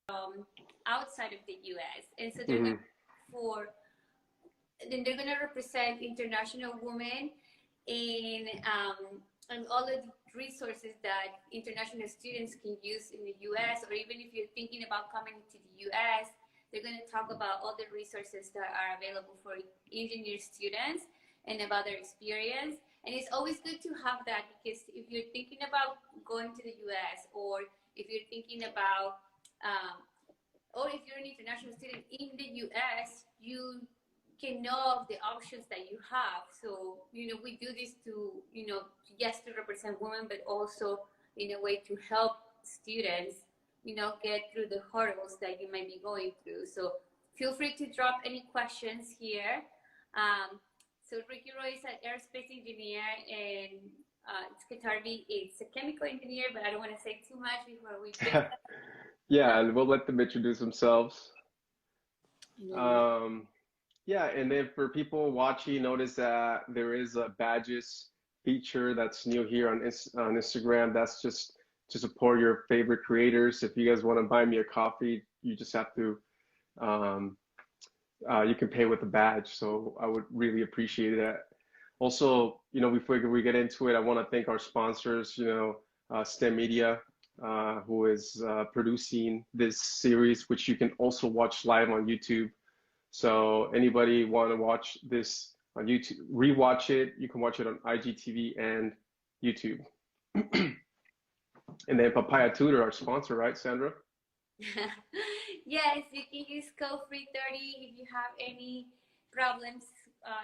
outside of the U.S. And so they're Mm-hmm. going for, then they're going to represent international women in and all of the resources that international students can use in the U.S. or even if you're thinking about coming to the U.S., they're going to talk about all the resources that are available for engineer students and about their experience. And it's always good to have that because if you're thinking about going to the U.S. or if you're thinking about or if you're an international student in the U.S., you can know of the options that you have. So, we do this to, yes, to represent women, but also in a way to help students, get through the hurdles that you might be going through. So feel free to drop any questions here. So Rikhiroy is an aerospace engineer and Kartavi is a chemical engineer, but I don't want to say too much before we get Yeah, and we'll let them introduce themselves. Yeah, and then for people watching, notice that there is a badges feature that's new here on Instagram. That's just to support your favorite creators. If you guys want to buy me a coffee, you just have to, you can pay with a badge. So I would really appreciate that. Also, before we get into it, I want to thank our sponsors, STEMedia, who is producing this series, which you can also watch live on YouTube. So anybody want to watch this on YouTube, rewatch it, you can watch it on IGTV and YouTube. And then Papaya Tutor, our sponsor, right, Sandra? Yes, you can use code free30 if you have any problems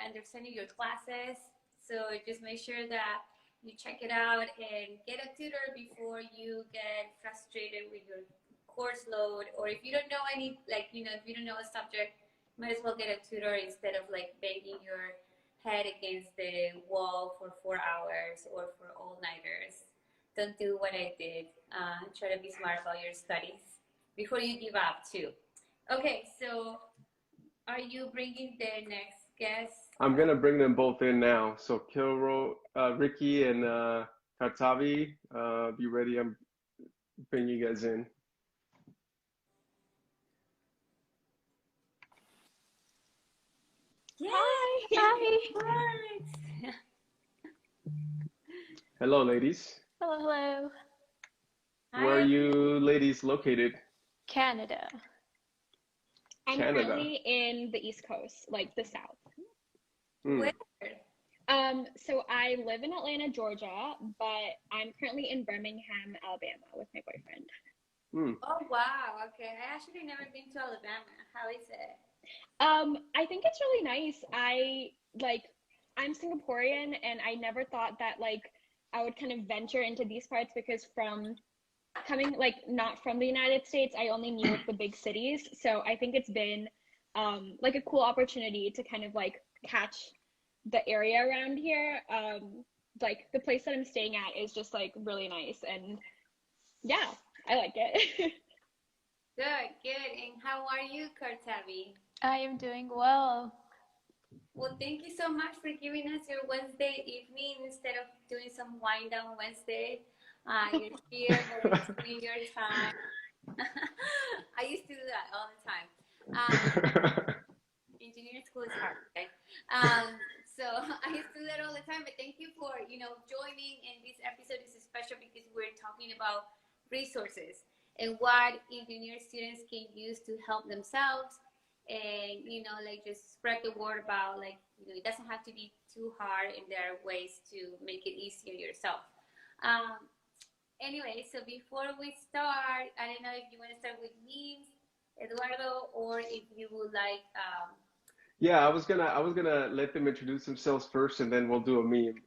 understanding your classes. So just make sure that you check it out and get a tutor before you get frustrated with your course load. Or if you don't know any, if you don't know a subject, might as well get a tutor instead of banging your head against the wall for 4 hours or for all-nighters. Don't do what I did. Try to be smart about your studies before you give up too. Okay, so are you bringing the next guest? I'm gonna bring them both in now. So Rikhi and Kartavi, be ready. I'm bringing you guys in. Yay! Hi. Hello, ladies. Hello, hello. Where are you ladies located? Canada. I'm currently in the East Coast, the South. Where? So I live in Atlanta, Georgia, but I'm currently in Birmingham, Alabama with my boyfriend. Oh, wow. Okay. I actually never been to Alabama. How is it? I think it's really nice. I'm Singaporean and I never thought that I would kind of venture into these parts because from coming not from the United States, I only knew the big cities. So I think it's been a cool opportunity to kind of catch the area around here. The place that I'm staying at is just really nice and yeah, I like it. Good. And how are you, Kartavi? I am doing well. Well, thank you so much for giving us your Wednesday evening instead of doing some wind down Wednesday. You're here volunteering your time. I used to do that all the time. Engineering school is hard, okay? So I used to do that all the time, but thank you for, joining. And this episode is special because we're talking about resources and what engineering students can use to help themselves and, just spread the word about, it doesn't have to be too hard and there are ways to make it easier yourself. Anyway, so before we start, I don't know if you want to start with memes, Eduardo, or if you would like. Yeah, I was gonna let them introduce themselves first, and then we'll do a meme.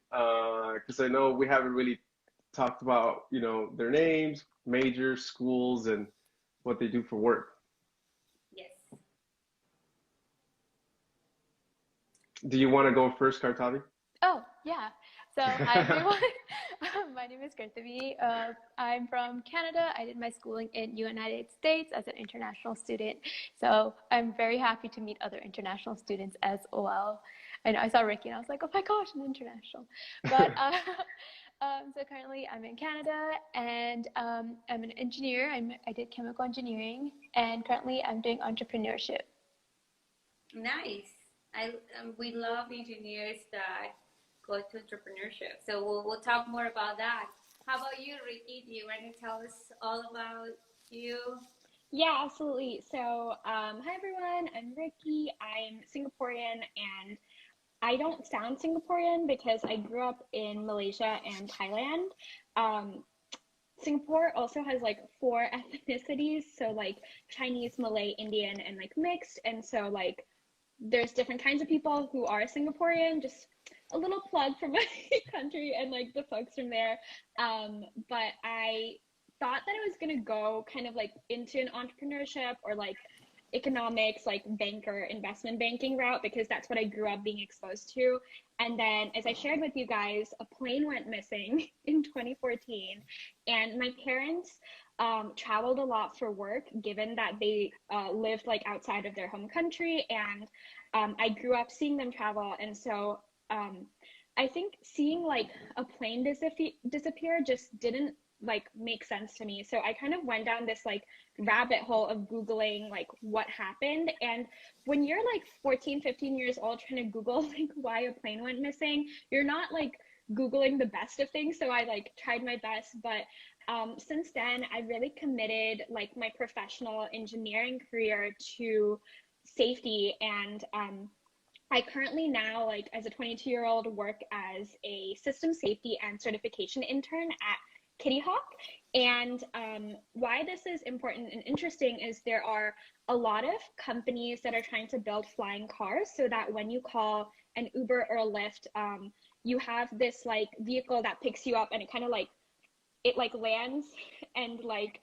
Because I know we haven't really talked about, their names, majors, schools, and what they do for work. Yes. Do you want to go first, Kartavi? Oh, yeah. So hi everyone. My name is Kartavi. I'm from Canada. I did my schooling in United States as an international student. So I'm very happy to meet other international students as well. And I saw Rikhi and I was like, oh my gosh, an international. But So currently I'm in Canada, and I'm an engineer. I did chemical engineering, and currently I'm doing entrepreneurship. Nice. We love engineers that go to entrepreneurship. So we'll talk more about that. How about you, Rikhi? Do you want to tell us all about you? Yeah, absolutely. So, hi everyone, I'm Rikhi. I'm Singaporean, and I don't sound Singaporean because I grew up in Malaysia and Thailand. Um, Singapore also has like four ethnicities, so like Chinese, Malay, Indian, and like mixed. And so like there's different kinds of people who are Singaporean. Just a little plug for my country and like the folks from there. But I thought that I was gonna go kind of like into an entrepreneurship or like economics, like banker, investment banking route, because that's what I grew up being exposed to. And then, as I shared with you guys, a plane went missing in 2014, and my parents traveled a lot for work, given that they lived like outside of their home country, and I grew up seeing them travel. And so I think seeing like a plane disappear just didn't like make sense to me. So I kind of went down this like rabbit hole of Googling like what happened. And when you're like 14, 15 years old trying to Google like why a plane went missing, you're not like Googling the best of things. So I like tried my best. But since then, I really committed like my professional engineering career to safety. And I currently now, like as a 22-year-old, work as a system safety and certification intern at Kitty Hawk. And why this is important and interesting is there are a lot of companies that are trying to build flying cars so that when you call an Uber or a Lyft, you have this like vehicle that picks you up, and it kind of like it like lands and like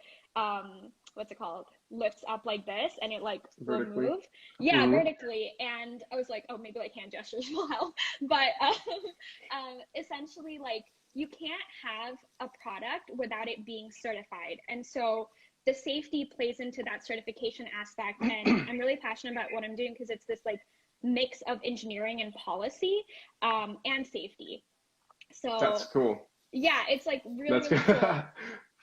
what's it called, lifts up like this, and it like will Vertically. move. Yeah, vertically. And I was like, oh, maybe like hand gestures will help. But essentially, like you can't have a product without it being certified. And so the safety plays into that certification aspect. And I'm really passionate about what I'm doing because it's this like mix of engineering and policy and safety. So That's cool. yeah, it's like really, That's really cool.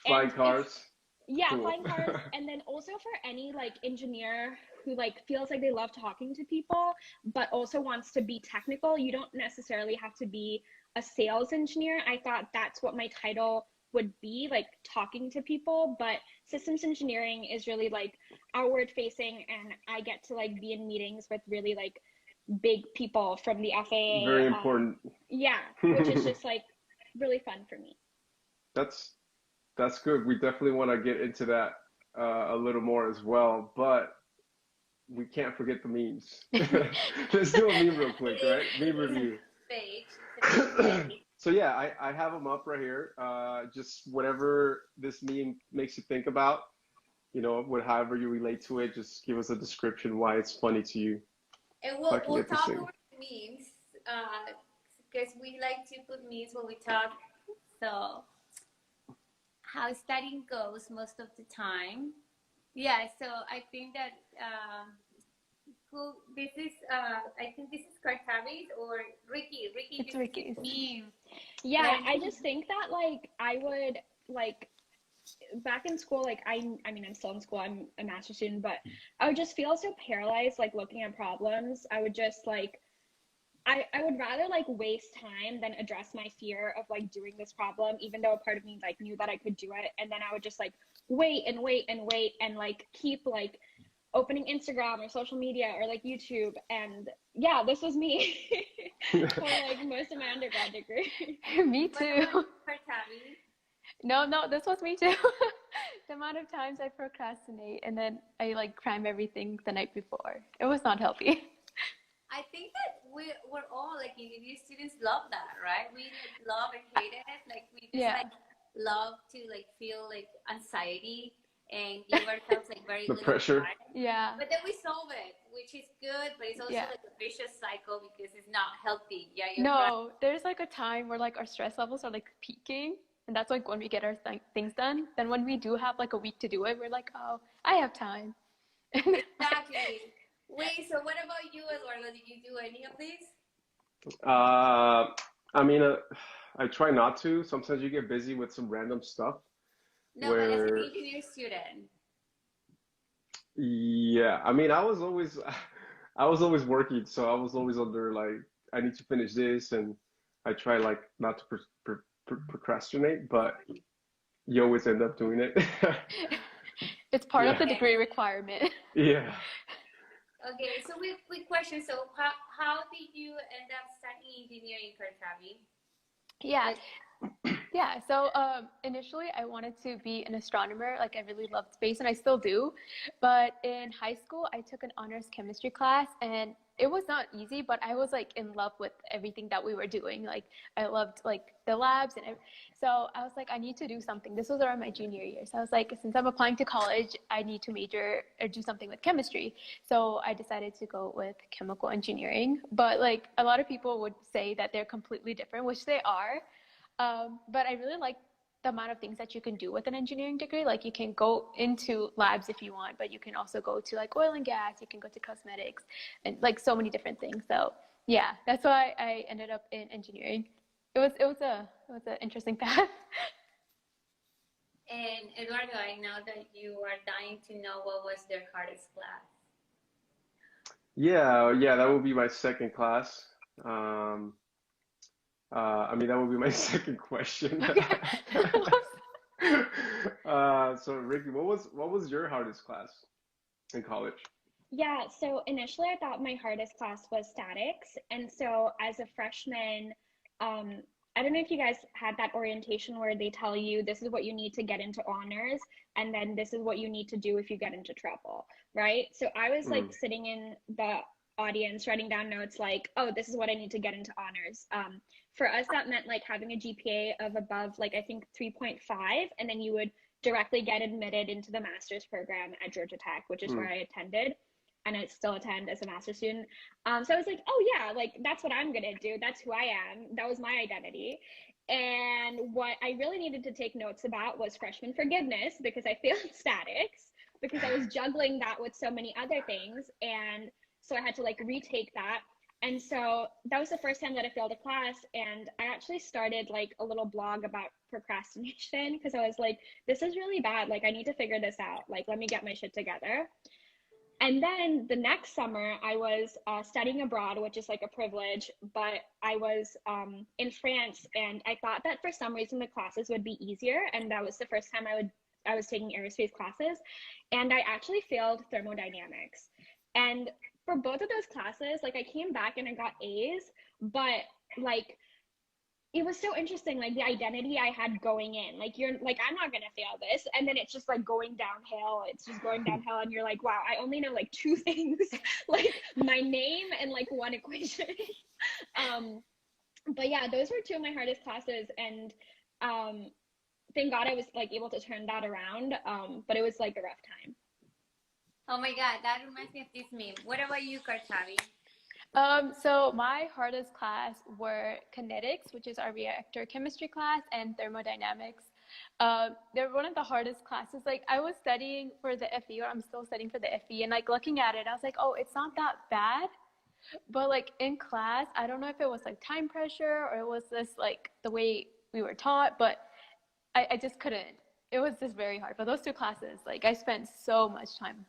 Flying cars. Yeah, Cool. flying cars. And then also for any like engineer who like feels like they love talking to people, but also wants to be technical, you don't necessarily have to be a sales engineer. I thought that's what my title would be, like talking to people, but systems engineering is really like outward facing, and I get to like be in meetings with really like big people from the FAA. Very important. Yeah, which is just like really fun for me. That's good. We definitely want to get into that a little more as well, but we can't forget the memes. Let's do a meme real quick, right? Meme review. So yeah, I have them up right here. Just whatever this meme makes you think about, you know, however you relate to it, just give us a description why it's funny to you. And we'll talk over the memes because we like to put memes when we talk. So how studying goes most of the time. Yeah, so I think that this is I think this is Kartavi or Rikhi. It's Rikhi's meme. Yeah, I just think that like I would like back in school, like I mean I'm still in school, I'm a master's student, but I would just feel so paralyzed like looking at problems. I would just like I would rather like waste time than address my fear of like doing this problem, even though a part of me like knew that I could do it. And then I would just like wait and wait and wait and like keep like opening Instagram or social media or like YouTube. And yeah, this was me for like most of my undergrad degree. Me too. No, this was me too. The amount of times I procrastinate and then I like cram everything the night before. It was not healthy. I think that we're all like engineering students love that, right? We like, love and hate it. Like we just like love to like feel like anxiety and give ourselves like very the little pressure. time. Yeah. But then we solve it, which is good, but it's also like a vicious cycle because it's not healthy. Yeah. No, there's like a time where like our stress levels are like peaking, and that's like when we get our things done. Then when we do have like a week to do it, we're like, oh, I have time. Exactly. Wait, so what about you, Eduardo? Did you do any of these? I mean, I try not to. Sometimes you get busy with some random stuff No, but as an where, engineer student. yeah, I mean, I was always, I was always working, so I was always under like, I need to finish this, and I try like not to procrastinate, but you always end up doing it. It's part of Yeah, the Okay. degree requirement. yeah. Okay, so with question, so how did you end up studying engineering, Kartavi? Yeah, Like, yeah. So initially, I wanted to be an astronomer. Like, I really loved space, and I still do. But in high school, I took an honors chemistry class, and it was not easy. But I was like in love with everything that we were doing. Like, I loved like the labs, and so I was like, I need to do something. This was around my junior year, so I was like, since I'm applying to college, I need to major or do something with chemistry. So I decided to go with chemical engineering. But like a lot of people would say that they're completely different, which they are. But I really like the amount of things that you can do with an engineering degree. Like you can go into labs if you want, but you can also go to like oil and gas, you can go to cosmetics and like so many different things. So yeah, that's why I ended up in engineering. It was an interesting path. and Eduardo, I know that you are dying to know what was their hardest class. Yeah, yeah, that would be my second class. Um, I mean, that would be my second question. Okay. So Ricky, what was your hardest class in college? Yeah, so initially I thought my hardest class was statics. And so as a freshman, I don't know if you guys had that orientation where they tell you this is what you need to get into honors, and then this is what you need to do if you get into trouble, right? So I was like Mm, sitting in the audience writing down notes like, oh, this is what I need to get into honors. For us, that meant like having a GPA of above, like I think 3.5, and then you would directly get admitted into the master's program at Georgia Tech, which is where mm, I attended and I still attend as a master's student. So I was like, oh yeah, like that's what I'm gonna do. That's who I am. That was my identity. And what I really needed to take notes about was freshman forgiveness because I failed statics because I was juggling that with so many other things. And so I had to like retake that. And so that was the first time that I failed a class. And I actually started like a little blog about procrastination because I was like, this is really bad. Like, I need to figure this out. Like, let me get my shit together. And then the next summer, I was studying abroad, which is like a privilege, but I was in France, and I thought that for some reason the classes would be easier, and that was the first time I was taking aerospace classes, and I actually failed thermodynamics. And for both of those classes, like I came back and I got A's, but like it was so interesting, like the identity I had going in. Like you're like, I'm not gonna fail this, and then it's just like going downhill. It's just going downhill, and you're like, wow, I only know like two things, like my name and like one equation. um, but yeah, those were two of my hardest classes, and thank God I was like able to turn that around. But it was like a rough time. Oh my God, that reminds me of this meme. What about you, Kartavi? So my hardest class were kinetics, which is our reactor chemistry class, and thermodynamics. They're one of the hardest classes. Like I was studying for the FE, or I'm still studying for the FE, and like looking at it, I was like, oh, it's not that bad. But like in class, I don't know if it was like time pressure or it was just like the way we were taught, but I just couldn't. It was just very hard. But those two classes, like I spent so much time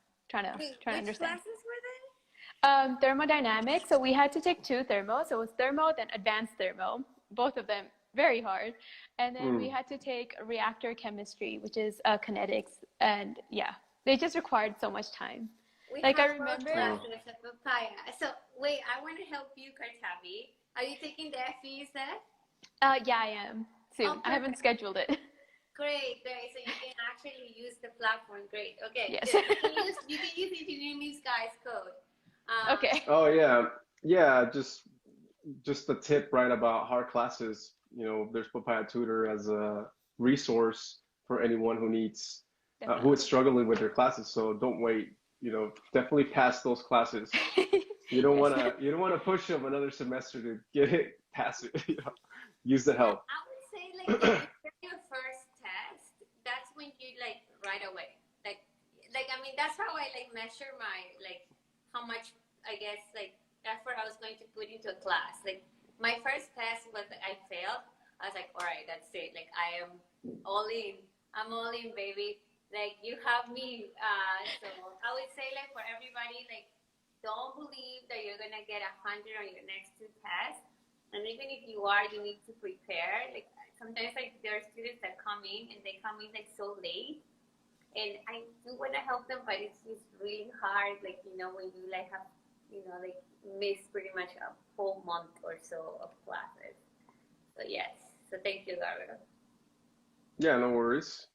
Wait, trying to which understand. classes were they? Thermodynamics. So we had to take two thermos. So it was thermo, then advanced thermo. Both of them very hard. And then we mm. had to take reactor chemistry, which is kinetics. And yeah, they just required so much time. We Like I have both remember, Oh. classes at Papaya. So wait, I want to help you, Kartavi. Are you taking the FE set? yeah, I am soon. Oh, I haven't perfect. scheduled it. Great, great. So you can actually use the platform. Great. Okay, Yes. good. You can use Engineering Guys code. Okay. Oh yeah, yeah. Just a tip, right, about hard classes. You know, there's Papaya Tutor as a resource for anyone who needs, who is Definitely. struggling with their classes. So don't wait. You know, definitely pass those classes. Yes. You don't wanna push them another semester to get it, pass it. You know, use the Yeah, help. I would say like if you get your first test, that's when you like right away. Like I mean that's how I like measure my like how much I guess like effort I was going to put into a class. Like my first test was I failed. I was like, all right, that's it. Like I am all in. I'm all in, baby. Like you have me. So I would say like for everybody, like don't believe that you're gonna get 100 on your next two tests. And even if you are, you need to prepare. Like sometimes like there are students that come in and they come in like so late. And I do want to help them, but it's just really hard. Like, you know, when you like have, you know, like miss pretty much a whole month or so of classes. So yes. So thank you, Gabriel. Yeah, no worries.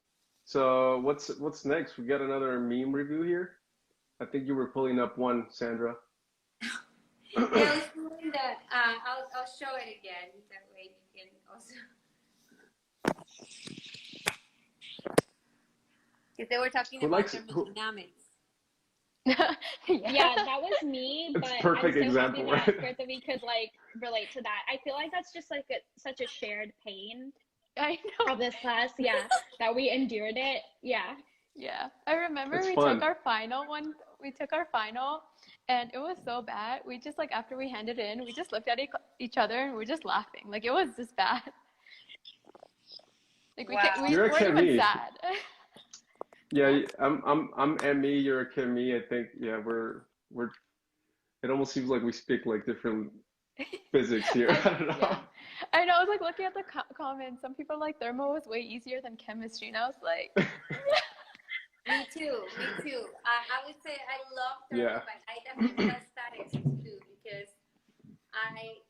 So what's next? We got another meme review here. I think you were pulling up one, Sandra. Yeah, I was doing that. I'll show it again. That way you can also. Because they were talking Who about likes thermodynamics. Yeah, that was me, It's but perfect I'm so example, happy that right? Kartavi could like relate to that. I feel like that's just like such a shared pain I know. of this class. Yeah, that we endured it. Yeah. Yeah, I remember It's we took fun. our final one. We took our final, and it was so bad. We just like after we handed in, we just looked at each other and we were just laughing. Like it was just bad. Like Wow. we You're a weren't even chemie. sad. Yeah, I'm ME, you're a chemie. I think yeah, we're it almost seems like we speak like different physics here. I don't know. Yeah, I know. I was like looking at the comments. Some people like thermo was way easier than chemistry, and I was like, Me too. Me too. I would say I love thermal, Yeah. but I definitely love statics too because I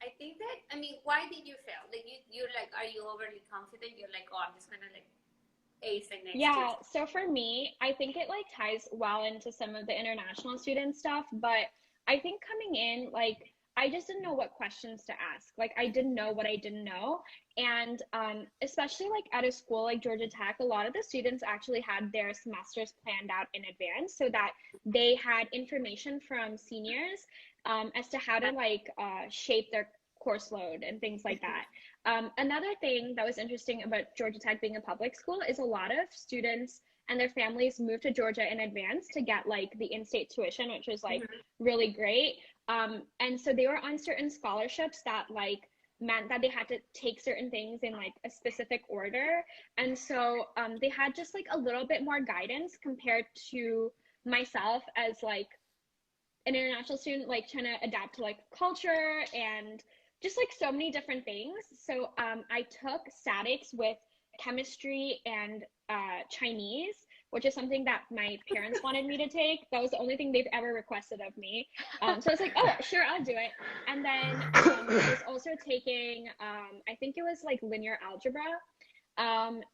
I think that I mean, why did you fail? Like you're like, are you overly confident? You're like, oh, I'm just gonna like ace the next two. Yeah, so for me, I think it like ties well into some of the international student stuff, but I think coming in, like I just didn't know what questions to ask. Like I didn't know what I didn't know. And especially like at a school like Georgia Tech, a lot of the students actually had their semesters planned out in advance so that they had information from seniors as to how to like shape their course load and things like that. Another thing that was interesting about Georgia Tech being a public school is a lot of students and their families moved to Georgia in advance to get like the in-state tuition, which was like really great. And so they were on certain scholarships that like meant that they had to take certain things in like a specific order. And so they had just like a little bit more guidance compared to myself as like an international student, like trying to adapt to like culture and just like so many different things. So I took statics with chemistry and Chinese, which is something that my parents wanted me to take. That was the only thing they've ever requested of me. So I was like, oh, sure, I'll do it. And then I was also taking, I think it was like linear algebra. And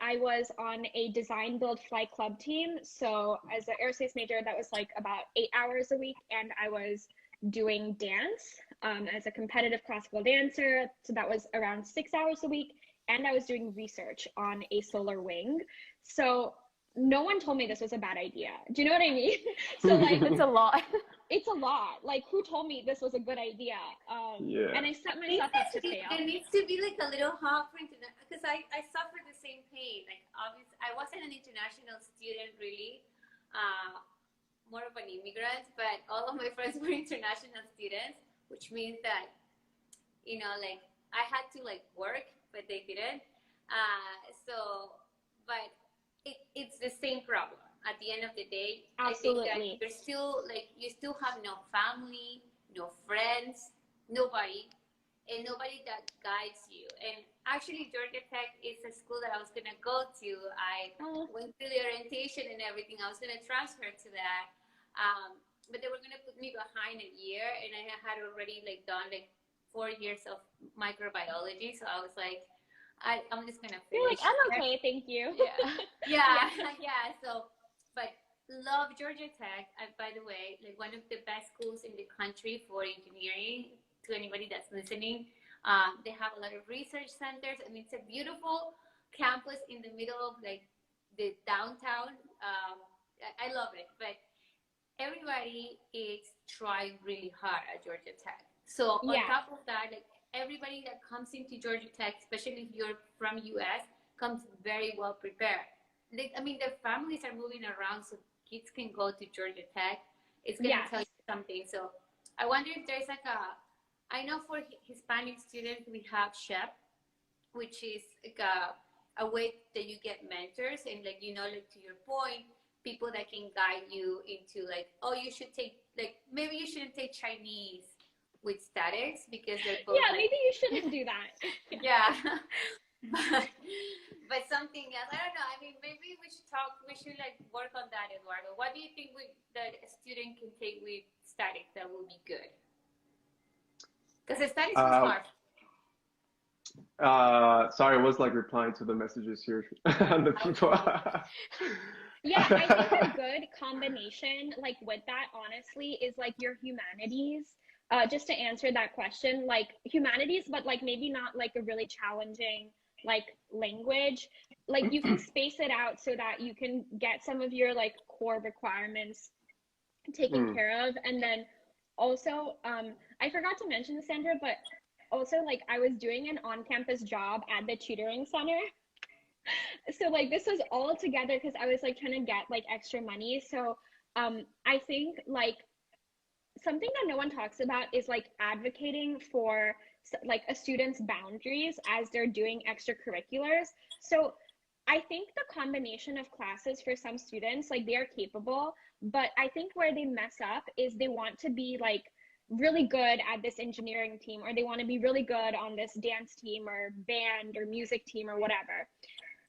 I was on a design build flight club team. So as an aerospace major, that was like about 8 hours a week. And I was doing dance as a competitive classical dancer. So that was around 6 hours a week. And I was doing research on a solar wing. So no one told me this was a bad idea. Do you know what I mean? So like it's a lot. it's a lot. Like who told me this was a good idea? Yeah. And I set myself up to fail. There needs to be like a little hop for international because I suffered the same pain. Like obviously, I wasn't an international student really, more of an immigrant. But all of my friends were international students, which means that you know, like I had to like work, but they didn't. But it's the same problem. At the end of the day, Absolutely. I think that you're still like you still have no family, no friends, nobody, and nobody that guides you. And actually, Georgia Tech is a school that I was gonna go to. I went through the orientation and everything. I was gonna transfer to that, but they were gonna put me behind a year, and I had already like done like 4 years of microbiology. So I was like, I'm just gonna finish. You're like, I'm okay, thank you. Yeah. So, but love Georgia Tech. By the way, like one of the best schools in the country for engineering. To anybody that's listening, they have a lot of research centers, and it's a beautiful campus in the middle of like the downtown. I love it, but everybody is trying really hard at Georgia Tech. So on top of that, like everybody that comes into Georgia Tech, especially if you're from US, comes very well prepared. Like, I mean, their families are moving around, so kids can go to Georgia Tech. It's gonna tell you something. So I wonder if there's like I know for Hispanic students, we have SHEP, which is like a way that you get mentors and like, you know, like to your point, people that can guide you into like, oh, you should take, like, maybe you shouldn't take Chinese with statics because they're both Yeah, like, maybe you shouldn't do that. yeah. but something else, I don't know. I mean, maybe we should like work on that, Eduardo. What do you think that a student can take with statics that will be good? Because the statics was hard. Sorry, I was like replying to the messages here on the people. Yeah, I think a good combination, like with that, honestly, is like your humanities. Just to answer that question, like humanities, but like maybe not like a really challenging like language. Like you can space it out so that you can get some of your like core requirements taken care of. And then also, I forgot to mention this, Sandra, but also like I was doing an on-campus job at the tutoring center. So like this was all together because I was like trying to get like extra money. So I think like something that no one talks about is like advocating for like a student's boundaries as they're doing extracurriculars. So I think the combination of classes for some students, like they are capable, but I think where they mess up is they want to be like really good at this engineering team, or they want to be really good on this dance team or band or music team or whatever.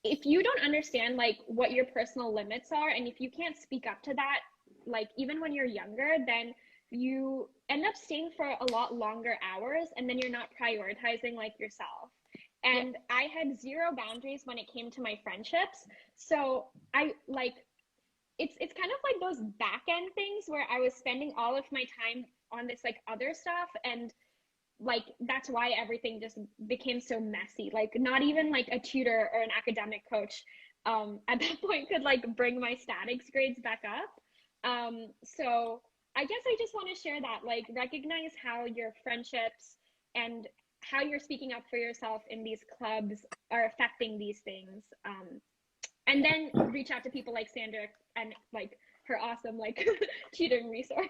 If you don't understand like what your personal limits are, and if you can't speak up to that, like even when you're younger, then you end up staying for a lot longer hours, and then you're not prioritizing like yourself. And I had zero boundaries when it came to my friendships. So I like, it's kind of like those back end things where I was spending all of my time on this like other stuff, and like that's why everything just became so messy. Like not even like a tutor or an academic coach at that point could like bring my statics grades back up. So I guess I just want to share that, like recognize how your friendships and how you're speaking up for yourself in these clubs are affecting these things. And then reach out to people like Sandra and like her awesome like tutoring resource.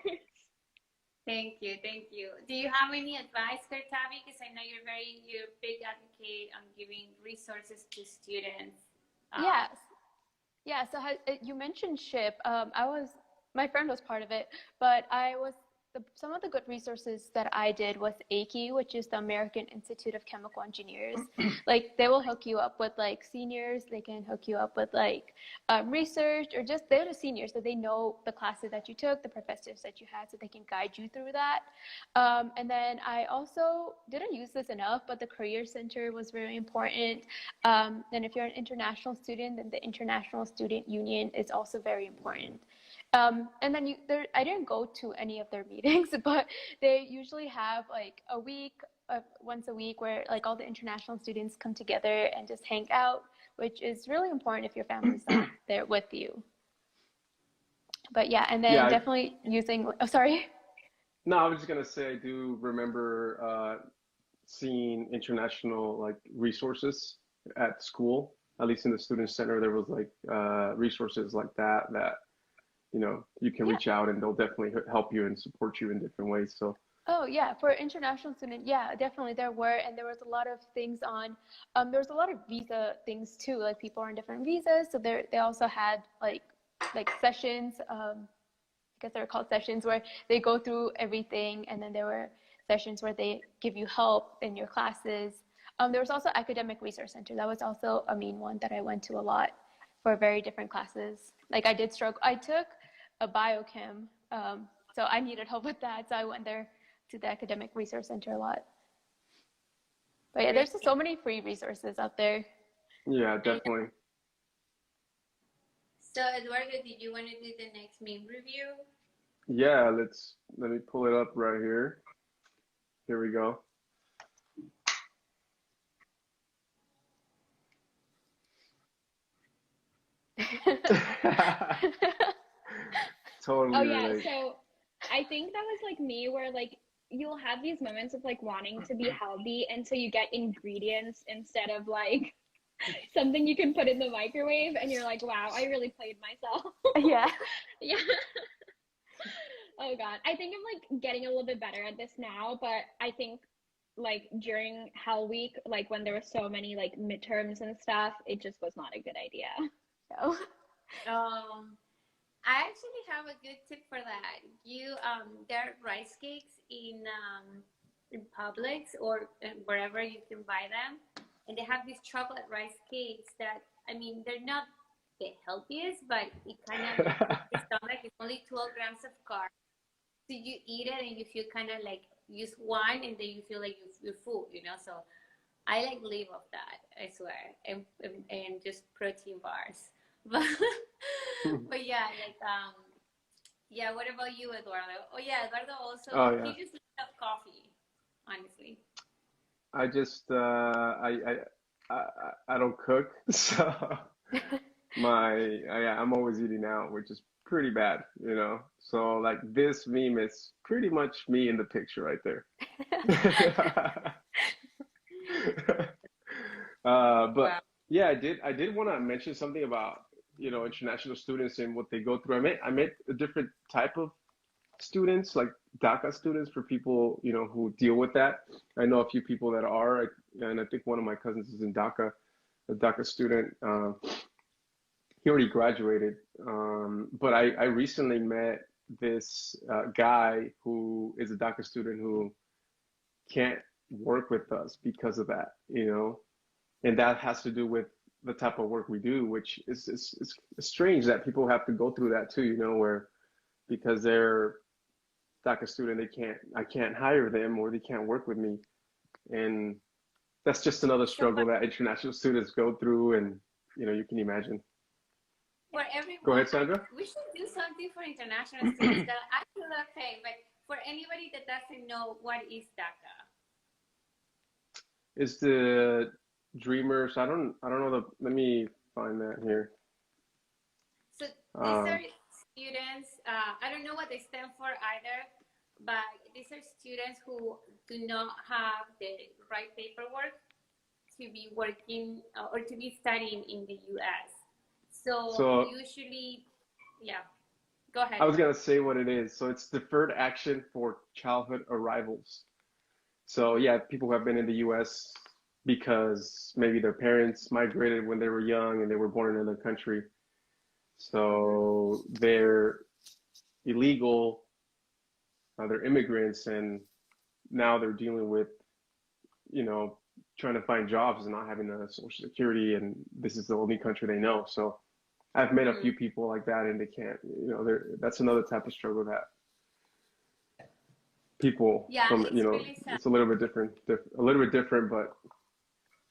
Thank you, thank you. Do you have any advice, Kartavi? Because I know you're a big advocate on giving resources to students. Yes. Yeah. So you mentioned SHIP. My friend was part of it, but some of the good resources that I did was AICHE, which is the American Institute of Chemical Engineers. Like they will hook you up with like seniors. They can hook you up with like research, or just they're the seniors, so they know the classes that you took, the professors that you had, so they can guide you through that. And then I also didn't use this enough, but the Career Center was very important. And if you're an international student, then the International Student Union is also very important. And then I didn't go to any of their meetings, but they usually have like once a week where like all the international students come together and just hang out, which is really important if your family's not there with you. But yeah, and then definitely using, oh, sorry. No, I was just gonna say I do remember seeing international like resources at school. At least in the student center, there was like resources like that you know, you can reach out and they'll definitely help you and support you in different ways. So. Oh yeah, for international student, yeah, definitely there were, and there was a lot of things on. There was a lot of visa things too. Like people are on different visas, so they also had like sessions. I guess they were called sessions where they go through everything, and then there were sessions where they give you help in your classes. There was also academic resource center. That was also a main one that I went to a lot for very different classes. Like I did stroke. I took a biochem, so I needed help with that. So I went there to the academic resource center a lot. But yeah, there's just so many free resources out there. Yeah, definitely. So Eduardo, did you want to do the next meme review? Yeah, let me pull it up right here. Here we go. Totally. Oh yeah, so I think that was like me, where like you'll have these moments of like wanting to be healthy, and so you get ingredients instead of like something you can put in the microwave, and you're like, wow, I really played myself. Yeah. Yeah. Oh God. I think I'm like getting a little bit better at this now, but I think like during Hell Week, like when there were so many like midterms and stuff, it just was not a good idea. So I actually have a good tip for that. There are rice cakes in Publix or wherever you can buy them, and they have these chocolate rice cakes that, I mean, they're not the healthiest, but it kind of like your stomach. It's only 12 grams of carbs, so you eat it and you feel kind of like use one, and then you feel like you're full, you know. So I like live off that, I swear, and just protein bars, but but yeah, like yeah. What about you, Eduardo? Oh yeah, Eduardo also. Oh yeah. He just loves coffee, honestly. I just I don't cook, so I'm always eating out, which is pretty bad, you know. So like this meme is pretty much me in the picture right there. But Wow. yeah, I did want to mention something about, you know, international students and what they go through. I met a different type of students, like DACA students, for people, you know, who deal with that. I know a few people that are, and I think one of my cousins is in DACA, a DACA student. He already graduated, but I recently met this guy who is a DACA student who can't work with us because of that, you know, and that has to do with the type of work we do, which is strange that people have to go through that too, you know, where because they're DACA student, I can't hire them or they can't work with me, and that's just another So struggle that international students go through, and you know, you can imagine. for Go everyone, ahead, Sandra. we should do something for international students that I feel okay, but for anybody that doesn't know, what is DACA? Is the Dreamers? I don't know the. Let me find that here. So these are Um, students, I don't know what they stand for either, but these are students who do not have the right paperwork to be working or to be studying in the US. So so usually, yeah, go ahead, I was Eduardo. gonna say what it is. So it's deferred action for childhood arrivals. So yeah, people who have been in the U.S. because maybe their parents migrated when they were young and they were born in another country. Mm-hmm. So they're illegal, they're immigrants, and now they're dealing with, you know, trying to find jobs and not having a social security, and this is the only country they know. So I've met a Mm-hmm. few people like that, and they can't, you know, that's another type of struggle that people Yeah, from, you it's know, really sad. it's a little bit different, a little bit different, but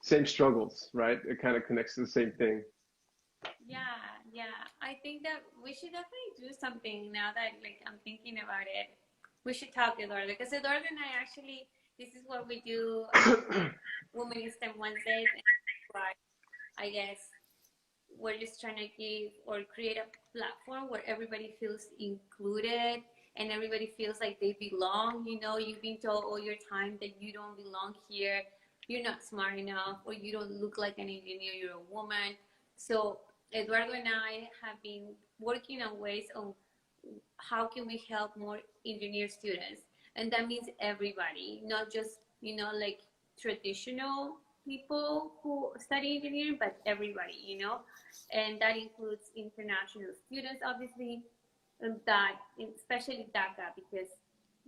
same struggles, right? It kind of connects to the same thing. Yeah, yeah. I think that we should definitely do something now that like I'm thinking about it. We should talk, Eduardo, because Eduardo and I actually, this is what we do, Women in STEM Wednesdays, and why I guess we're just trying to give or create a platform where everybody feels included and everybody feels like they belong. You know, you've been told all your time that you don't belong here, you're not smart enough, or you don't look like an engineer, you're a woman. So Eduardo and I have been working on ways on how can we help more engineer students, and that means everybody, not just, you know, like traditional people who study engineering, but everybody, you know, and that includes international students, obviously, and that especially DACA, because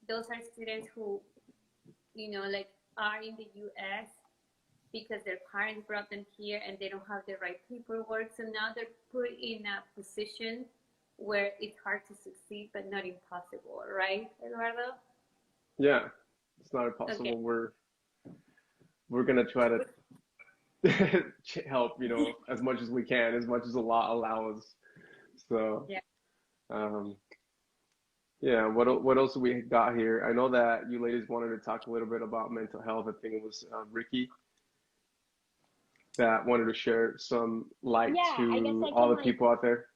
those are students who, you know, like are in the US because their parents brought them here and they don't have the right paperwork. So now they're put in a position where it's hard to succeed, but not impossible, right, Eduardo? Yeah, it's not Okay. impossible. We're gonna try to help, you know, as much as we can, as much as the law allows. So, Yeah. um, yeah, what else do we got here? I know that you ladies wanted to talk a little bit about mental health. I think it was Rikhi that wanted to share some light Yeah, I guess to all the people out there.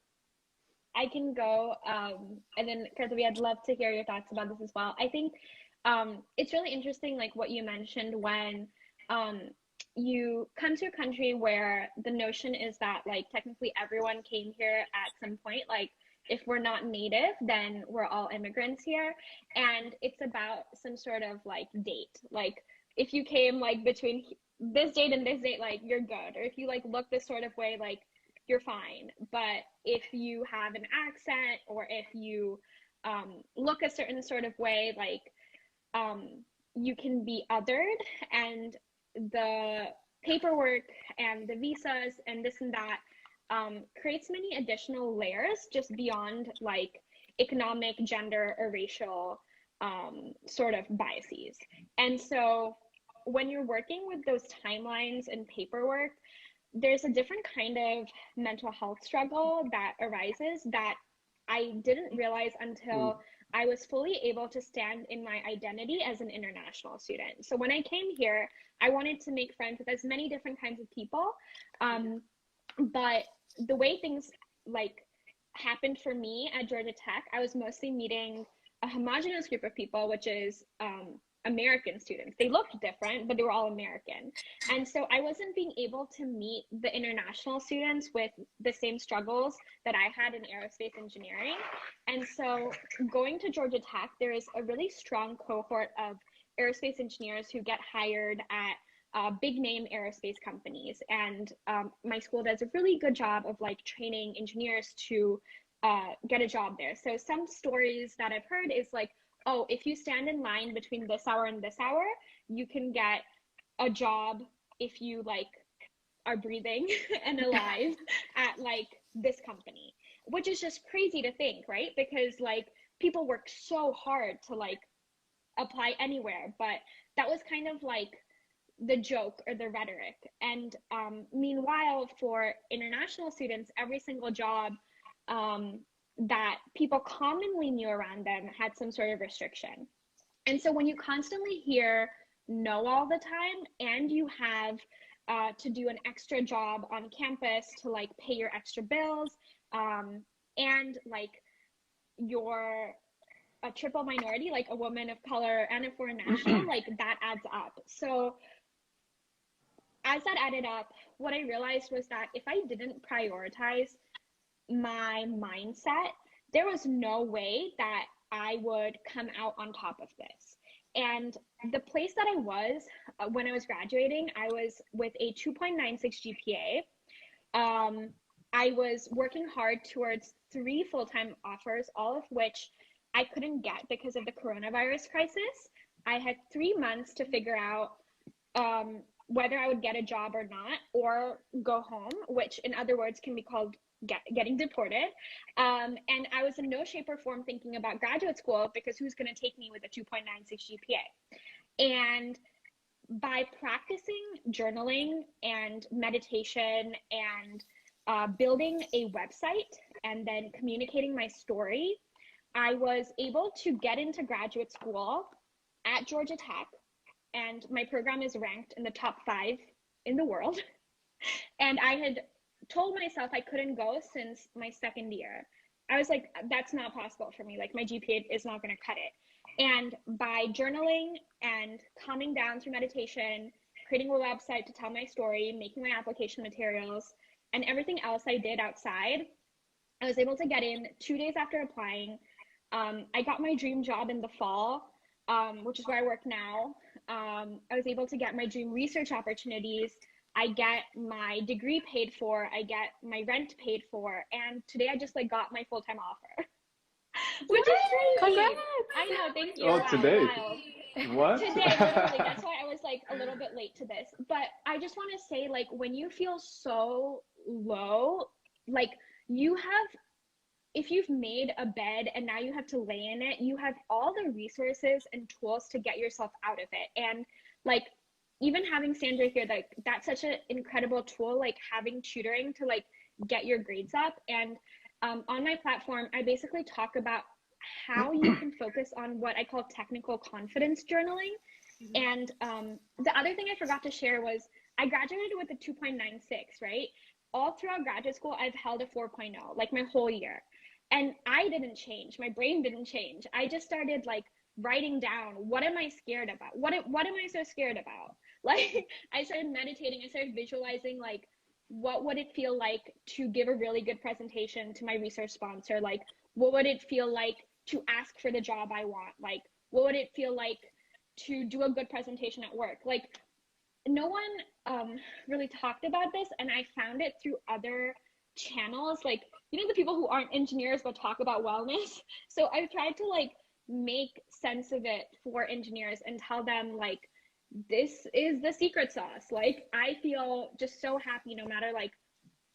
I can go, and then Kartavi, I'd love to hear your thoughts about this as well. I think it's really interesting, like what you mentioned when um, you come to a country where the notion is that like technically everyone came here at some point. Like if we're not native, then we're all immigrants here. And it's about some sort of like date. Like if you came like between this date and this date, like you're good. Or if you like look this sort of way, like you're fine. But if you have an accent, or if you look a certain sort of way, like you can be othered, and the paperwork and the visas and this and that creates many additional layers just beyond like economic, gender, or racial sort of biases. And so when you're working with those timelines and paperwork, there's a different kind of mental health struggle that arises that I didn't realize until I was fully able to stand in my identity as an international student. So when I came here, I wanted to make friends with as many different kinds of people. But the way things like happened for me at Georgia Tech, I was mostly meeting a homogenous group of people, which is American students. They looked different, but they were all American. And so I wasn't being able to meet the international students with the same struggles that I had in aerospace engineering. And so going to Georgia Tech, there is a really strong cohort of aerospace engineers who get hired at big name aerospace companies. And my school does a really good job of like training engineers to get a job there. So some stories that I've heard is like, oh, if you stand in line between this hour and this hour, you can get a job if you like are breathing and alive at like this company, which is just crazy to think, right? Because like people work so hard to like apply anywhere, but that was kind of like the joke or the rhetoric. And meanwhile, for international students, every single job that people commonly knew around them had some sort of restriction. And so when you constantly hear no all the time, and you have to do an extra job on campus to like pay your extra bills, and like you're a triple minority, like a woman of color and a foreign national, like that adds up. So as that added up, what I realized was that if I didn't prioritize my mindset, there was no way that I would come out on top of this. And the place that I was when I was graduating, I was with a 2.96 GPA. I was working hard towards 3 full-time offers, all of which I couldn't get because of the coronavirus crisis. I had 3 months to figure out whether I would get a job or not, or go home, which in other words can be called getting deported. And I was in no shape or form thinking about graduate school, because who's going to take me with a 2.96 GPA? And by practicing journaling and meditation and building a website and then communicating my story, I was able to get into graduate school at Georgia Tech. And my program is ranked in the top 5 in the world. And I had told myself I couldn't go since my second year. I was like, that's not possible for me. Like my GPA is not going to cut it. And by journaling and calming down through meditation, creating a website to tell my story, making my application materials, and everything else I did outside, I was able to get in 2 days after applying. I got my dream job in the fall, which is where I work now. I was able to get my dream research opportunities. I get my degree paid for, I get my rent paid for, and today I just like got my full-time offer, which is crazy. Congrats. I know, thank you. Oh, today? What? Today, literally, that's why I was like a little bit late to this. But I just want to say, like, when you feel so low, like you have, if you've made a bed and now you have to lay in it, you have all the resources and tools to get yourself out of it. And like, even having Sandra here, like that's such an incredible tool, like having tutoring to like get your grades up. And on my platform, I basically talk about how you can focus on what I call technical confidence journaling. And the other thing I forgot to share was I graduated with a 2.96, right? All throughout graduate school, I've held a 4.0, like my whole year. And I didn't change. My brain didn't change. I just started like writing down, what am I scared about? What am I so scared about? Like I started meditating, I started visualizing like what would it feel like to give a really good presentation to my research sponsor? Like what would it feel like to ask for the job I want? Like, what would it feel like to do a good presentation at work? Like, no one really talked about this, and I found it through other channels, like, you know, the people who aren't engineers but talk about wellness. So I've tried to like make sense of it for engineers and tell them like, this is the secret sauce. Like, I feel just so happy no matter like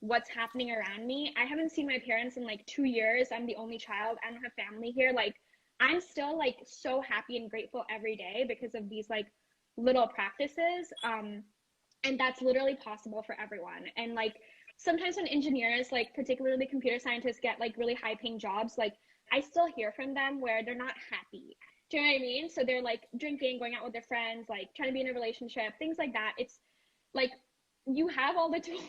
what's happening around me. I haven't seen my parents in like 2 years. I'm the only child. I don't have family here. Like, I'm still like so happy and grateful every day because of these like little practices. And that's literally possible for everyone. And like, sometimes when engineers, like particularly computer scientists, get like really high paying jobs, like I still hear from them where they're not happy. Do you know what I mean? So they're like drinking, going out with their friends, like trying to be in a relationship, things like that. It's like, you have all the tools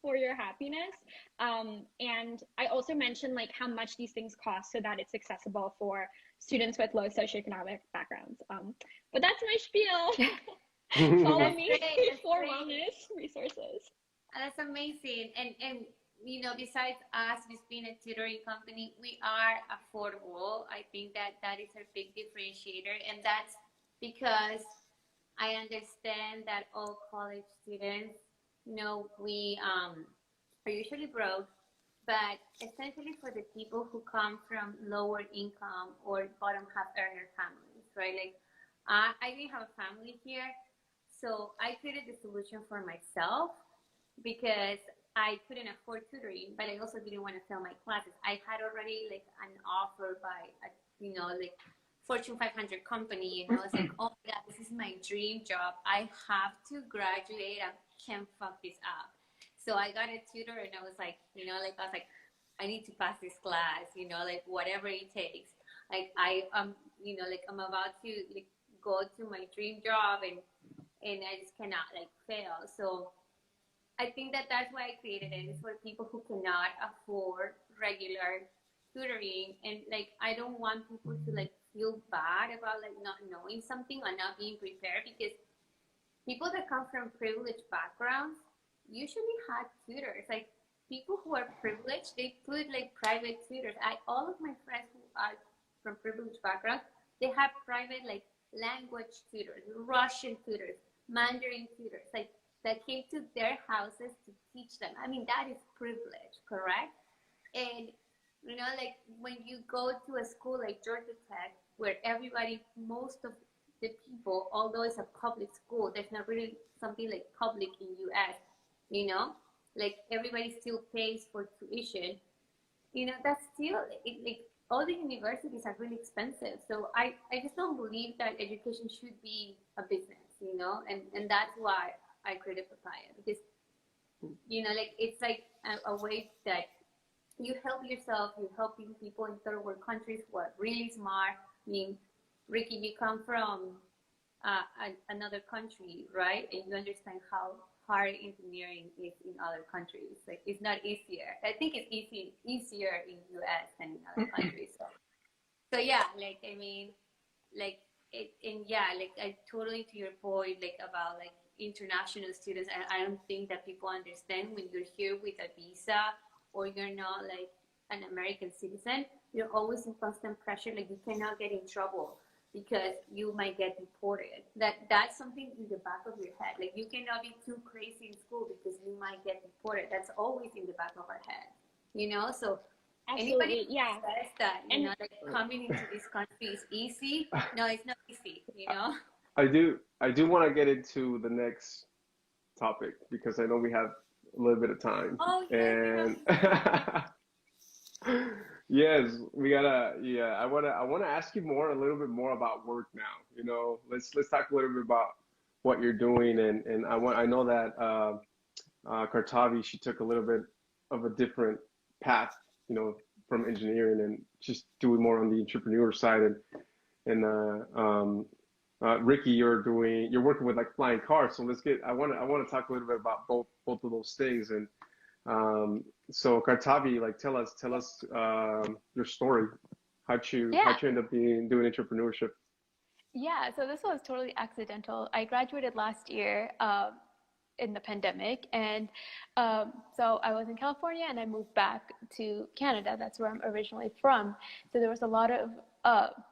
for your happiness. And I also mentioned like how much these things cost so that it's accessible for students with low socioeconomic backgrounds. But that's my spiel. Follow me for wellness resources. That's amazing. And you know, besides us just being a tutoring company, we are affordable. I think that is our big differentiator, and that's because I understand that all college students, you know, we are usually broke, but essentially for the people who come from lower income or bottom half earner families, right? Like, I didn't have a family here, so I created the solution for myself because I couldn't afford tutoring, but I also didn't want to fail my classes. I had already like an offer by a, you know, like Fortune 500 company, and I was like, oh my God, this is my dream job. I have to graduate. I can't fuck this up. So I got a tutor, and I was like, you know, like I was like, I need to pass this class, you know, like whatever it takes. Like you know, like I'm about to like go to my dream job, and I just cannot like fail. So I think that's why I created it. It's for people who cannot afford regular tutoring, and like I don't want people to like feel bad about like not knowing something or not being prepared, because people that come from privileged backgrounds usually had tutors. Like, people who are privileged, they put like private tutors. All of my friends who are from privileged backgrounds, they have private like language tutors, Russian tutors, Mandarin tutors, like that came to their houses to teach them. I mean, that is privilege, correct? And you know, like when you go to a school like Georgia Tech, where everybody, most of the people, although it's a public school, there's not really something like public in US, you know, like everybody still pays for tuition, you know, that's still, like all the universities are really expensive. So I just don't believe that education should be a business, you know, and that's why I created Papaya, because, you know, like it's like a way that you help yourself, you're helping people in third world countries who are really smart. I mean, Rikhi, you come from another country, right? And you understand how hard engineering is in other countries. Like, it's not easier. I think it's easier in US than in other countries. So yeah, like, I mean, like, and yeah, like, I totally, to your point, like, about like international students, I don't think that people understand when you're here with a visa, or you're not like an American citizen, you're always in constant pressure. Like, you cannot get in trouble because you might get deported. That's something in the back of your head. Like, you cannot be too crazy in school because you might get deported. That's always in the back of our head, you know? So Absolutely, anybody yeah. says that, you know, like coming into this country is easy. No, it's not easy, you know? I do want to get into the next topic because I know we have a little bit of time. Oh, yes, And yes, we gotta. Yeah, I wanna ask you a little bit more about work now. You know, let's talk a little bit about what you're doing, and I know that Kartavi, she took a little bit of a different path, you know, from engineering and just doing more on the entrepreneur side, and Rikhi, you're working with like flying cars. So I want to talk a little bit about both of those things. And so Kartavi, like tell us your story. How'd you end up doing entrepreneurship? Yeah, so this was totally accidental. I graduated last year in the pandemic, and so I was in California, and I moved back to Canada. That's where I'm originally from. So there was a lot of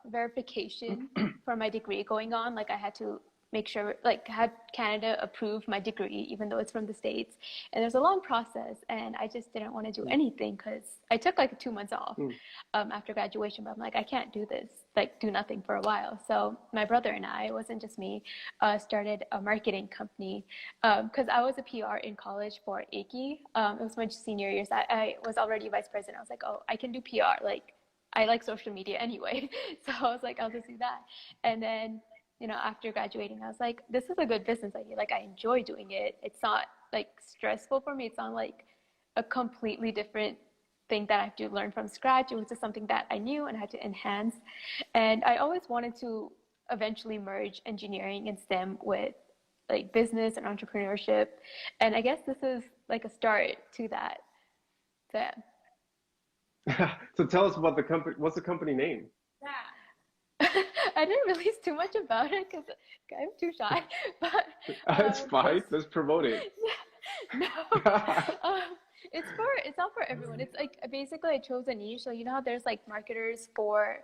verification for my degree going on. Like I had to make sure, like, had Canada approve my degree, even though it's from the States. And there's a long process, and I just didn't want to do anything because I took like 2 months off after graduation. But I'm like, I can't do this, like, do nothing for a while. So my brother and I, it wasn't just me, started a marketing company because I was a PR in college for Rikhi. It was my senior years. I was already vice president. I was like, oh, I can do PR. Like, I like social media anyway. So I was like, I'll just do that. And then, you know, after graduating, I was like, this is a good business idea. Like, I enjoy doing it. It's not like stressful for me. It's not like a completely different thing that I have to learn from scratch. It was just something that I knew and had to enhance. And I always wanted to eventually merge engineering and STEM with like business and entrepreneurship. And I guess this is like a start to that. So, yeah. So tell us about the company. What's the company name? Yeah. I didn't release too much about it because I'm too shy. But It's fine. Let's promote it. no, it's not for everyone. It's like basically I chose a niche. So you know how there's like marketers for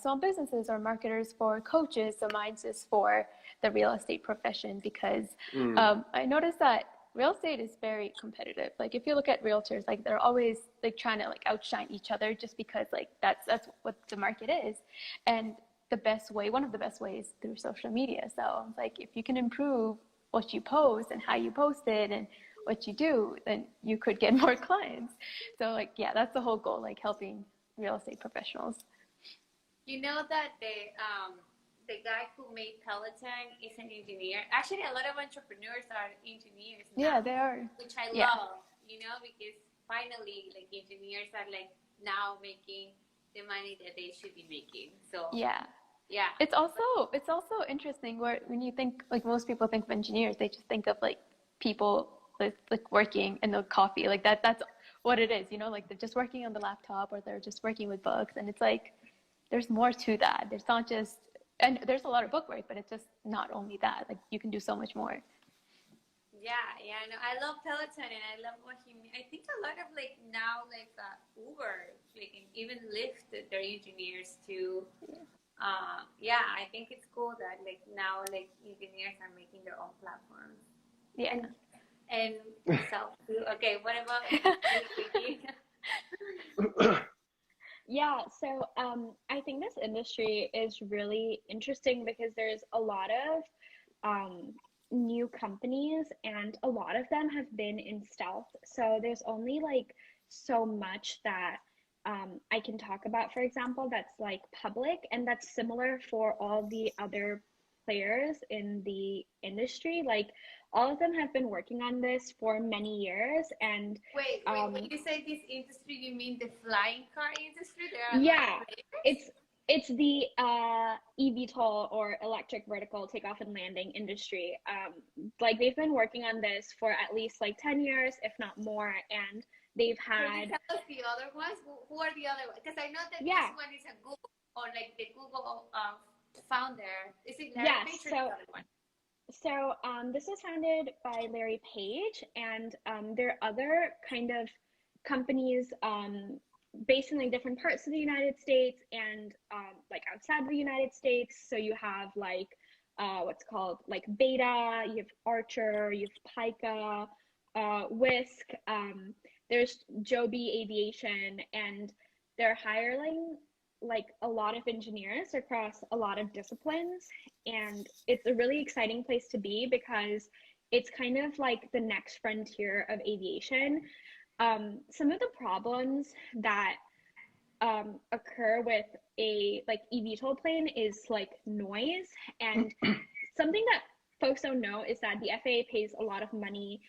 small businesses or marketers for coaches. So mine's is for the real estate profession because I noticed that real estate is very competitive. Like if you look at realtors, like they're always like trying to like outshine each other just because like that's what the market is. And the best way, one of the best ways, through social media. So I was like, if you can improve what you post and how you post it and what you do, then you could get more clients. So like, yeah, that's the whole goal, like helping real estate professionals. You know that the guy who made Peloton is an engineer. Actually, a lot of entrepreneurs are engineers now. Yeah, they are. Which I love, you know, because finally, like, engineers are, like, now making the money that they should be making. So, yeah. It's also interesting when you think, like, most people think of engineers, they just think of, like, people, like working in the coffee. Like, that's what it is, you know? Like, they're just working on the laptop or they're just working with books. And it's like, there's more to that. There's not just... And there's a lot of book work, but it's just not only that. Like, you can do so much more. Yeah, no, I love Peloton and I love what he... I think a lot of, like, now, like, Uber, like, and even Lyft, they're engineers too. Yeah, I think it's cool that, like, now, like, engineers are making their own platforms. Yeah. And self too. Okay, what about Rikhi? Yeah, so I think this industry is really interesting because there's a lot of new companies and a lot of them have been in stealth. So there's only like so much that I can talk about, for example, that's like public, and that's similar for all the other players in the industry. Like all of them have been working on this for many years. And wait, when you say this industry, you mean the flying car industry? There are yeah, it's the eVTOL or electric vertical takeoff and landing industry. Like they've been working on this for at least like 10 years, if not more, and they've had... Can you tell us the other ones? Who are the other ones? Because I know that this one is a Google, or like the Google founder. Is it Larry Page or the other one? So this was founded by Larry Page, and there are other kind of companies based in like different parts of the United States and like outside of the United States. So you have like what's called like Beta, you have Archer, you have Pica, Whisk, there's Joby Aviation, and they're hiring like a lot of engineers across a lot of disciplines. And it's a really exciting place to be because it's kind of like the next frontier of aviation. Some of the problems that occur with a like eVTOL plane is like noise. And something that folks don't know is that the FAA pays a lot of money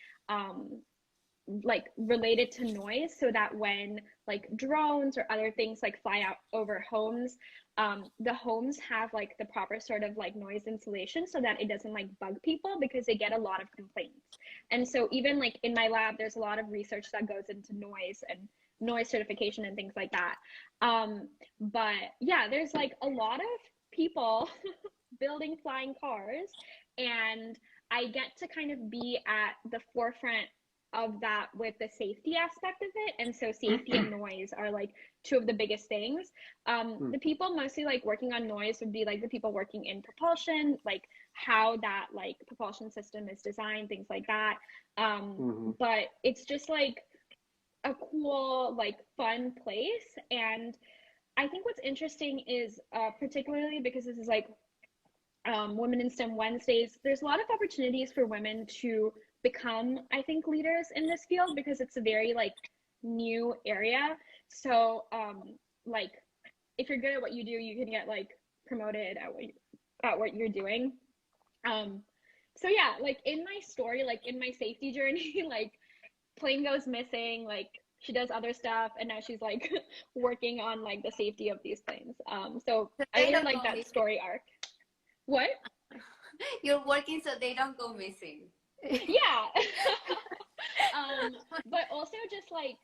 like related to noise, so that when like drones or other things like fly out over homes, the homes have like the proper sort of like noise insulation so that it doesn't like bug people, because they get a lot of complaints. And so even like in my lab, there's a lot of research that goes into noise and noise certification and things like that. But yeah, there's like a lot of people building flying cars, and I get to kind of be at the forefront of that with the safety aspect of it. And so safety and noise are like two of the biggest things. The people mostly like working on noise would be like the people working in propulsion, like how that like propulsion system is designed, things like that. But it's just like a cool, like fun place. And I think what's interesting is particularly because this is like Women in STEM Wednesdays, there's a lot of opportunities for women to become, I think, leaders in this field because it's a very like new area. So like if you're good at what you do, you can get like promoted at what you're doing. So yeah, like in my story, like in my safety journey, like plane goes missing, like she does other stuff, and now she's like working on like the safety of these planes. So I really like that story arc. What? You're working so they don't go missing. Yeah. But also just like,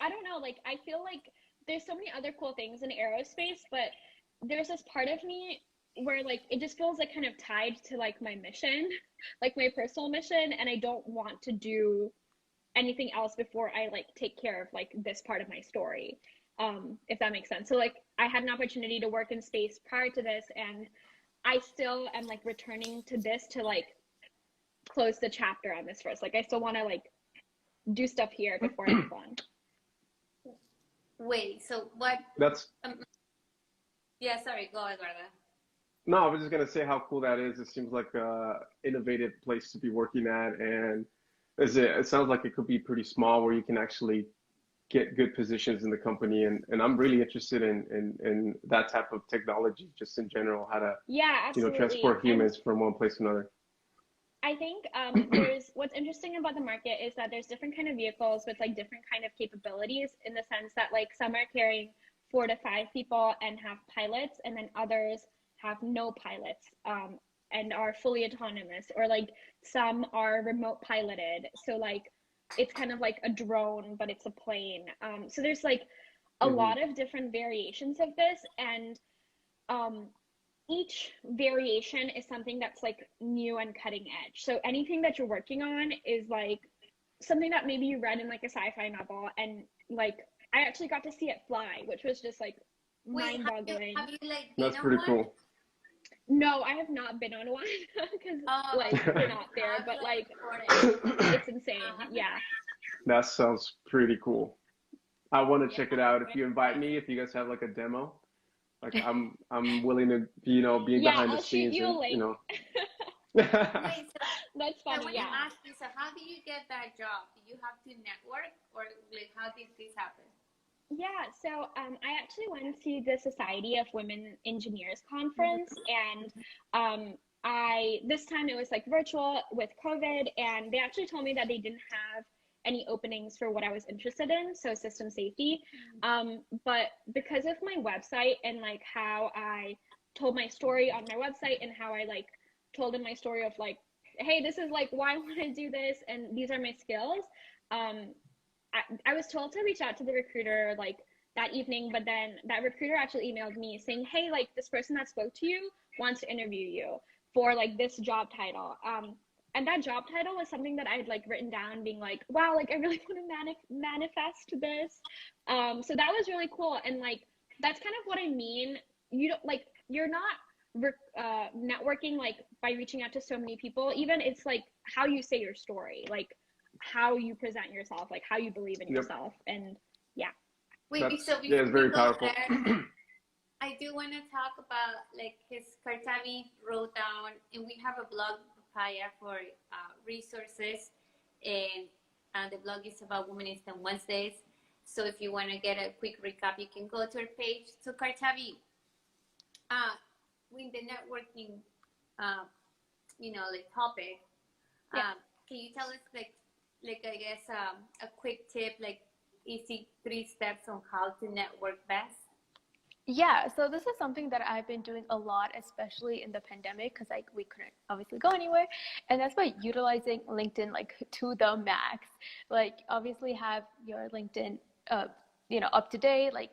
I don't know, like I feel like there's so many other cool things in aerospace, but there's this part of me where like it just feels like kind of tied to like my mission, like my personal mission, and I don't want to do anything else before I like take care of like this part of my story, if that makes sense. So like I had an opportunity to work in space prior to this, and I still am like returning to this to like close the chapter on this first. Like I still want to like do stuff here before I move on. Wait, so what? That's yeah, sorry, go Eduarda. No, I was just gonna say how cool that is. It seems like a innovative place to be working at, and it sounds like it could be pretty small where you can actually get good positions in the company. And I'm really interested in that type of technology, just in general, how to transport humans from one place to another. I think there's what's interesting about the market is that there's different kind of vehicles with like different kind of capabilities, in the sense that like some are carrying 4 to 5 people and have pilots, and then others have no pilots and are fully autonomous, or like some are remote piloted, so like it's kind of like a drone but it's a plane. So there's like a lot of different variations of this, and each variation is something that's like new and cutting edge. So anything that you're working on is like something that maybe you read in like a sci-fi novel, and like I actually got to see it fly, which was just like mind-boggling. Have you like That's pretty cool. No, I have not been on one because like we're not there, but like it's insane. Yeah. That sounds pretty cool. I want to check it out. If you invite me, if you guys have like a demo, like I'm willing to, be behind the scenes, you and Wait, That's funny. I want Yeah. to ask you, so how do you get that job? Do you have to network, or like how did this happen? Yeah, so I actually went to the Society of Women Engineers conference, and this time it was like virtual with COVID, and they actually told me that they didn't have any openings for what I was interested in, so system safety. But because of my website and like how I told my story on my website, and how I like told in my story of like, hey, this is like why I want to do this, and these are my skills. I was told to reach out to the recruiter like that evening, but then that recruiter actually emailed me saying, hey, like this person that spoke to you wants to interview you for like this job title. And that job title was something that I had like written down, being like, wow, like I really want to manifest this. So that was really cool. And like, that's kind of what I mean. You don't like, you're not networking like by reaching out to so many people. Even it's like how you say your story, like how you present yourself, like how you believe in yourself. And yeah. Wait, so yeah, it's very powerful. There, I do want to talk about like his Kartavi wrote down, and we have a blog, Papaya, for resources, and the blog is about Women in STEM Wednesdays. So if you want to get a quick recap, you can go to our page. So Kartavi, with the networking, like topic, can you tell us like I guess a quick tip, like easy 3 steps on how to network best? Yeah, so this is something that I've been doing a lot, especially in the pandemic, because like we couldn't obviously go anywhere, and that's by utilizing LinkedIn like to the max. Like obviously have your LinkedIn, up to date, like